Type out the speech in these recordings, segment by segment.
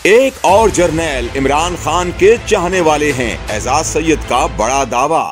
एक और जर्नैल इमरान खान के चाहने वाले हैं, एजाज सैयद का बड़ा दावा।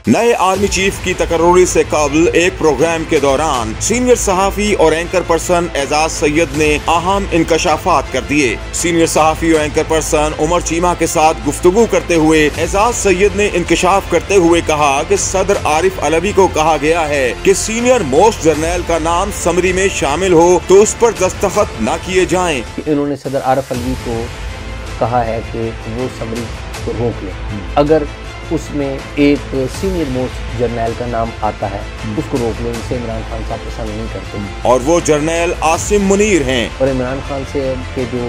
नए आर्मी चीफ की तकर्रुरी से कबल एक प्रोग्राम के दौरान सीनियर सहाफी और एंकर पर्सन एजाज सैयद ने अहम इंकशाफात कर दिए। सीनियर सहाफी और एंकर पर्सन उमर चीमा के साथ गुफ्तगू करते हुए एजाज सैयद ने इंकशाफ करते हुए कहा कि सदर आरिफ अलवी को कहा गया है कि सीनियर मोस्ट जर्नैल का नाम समरी में शामिल हो तो उस पर दस्तखत न किए जाएं। इन्होंने सदर आरिफ अलवी को कहा है कि वो समरी को रोक ले, अगर उसमें एक सीनियर मोस्ट जर्नैल का नाम आता है उसको रोक लेने से इमरान खान साहब पसंद नहीं करते। और वो जर्नैल आसिम मुनीर हैं। और इमरान खान से के जो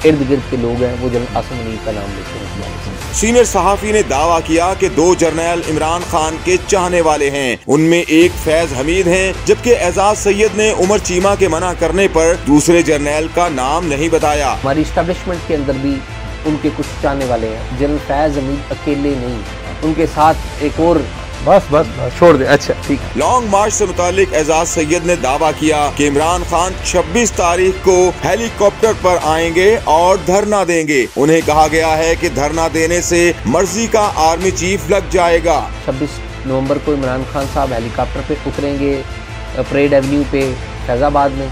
इर्द गिर्द के लोग हैं वो जनरल आसिम मुनीर का नाम लेते हैं। सीनियर सहाफी ने दावा किया कि 2 जर्नैल इमरान खान के चाहने वाले हैं। उनमें एक फैज हमीद हैं, जबकि एजाज सैयद ने उमर चीमा के मना करने पर दूसरे जर्नैल का नाम नहीं बताया। हमारी इस्टेब्लिशमेंट के अंदर भी उनके कुछ चाहने वाले हैं। जनरल फैज हमीद अकेले नहीं, उनके साथ एक और बस छोड़ दे। अच्छा ठीक है। लॉन्ग मार्च से मुतालिक एजाज सैयद ने दावा किया कि इमरान खान 26 तारीख को हेलीकॉप्टर पर आएंगे और धरना देंगे। उन्हें कहा गया है कि धरना देने से मर्जी का आर्मी चीफ लग जाएगा। 26 नवंबर को इमरान खान साहब हेलीकॉप्टर पे उतरेंगे परेड एवेन्यू पे फैजाबाद में,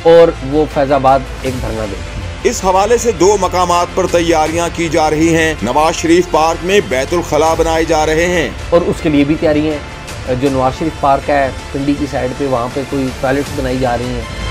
और वो फैजाबाद एक धरना देंगे। इस हवाले से 2 मकामात पर तैयारियां की जा रही हैं। नवाज शरीफ पार्क में बैतुल खला बनाए जा रहे हैं और उसके लिए भी तैयारी है। जो नवाज शरीफ पार्क है पिंडी की साइड पे, वहाँ पे कोई टॉयलेट्स बनाई जा रही हैं।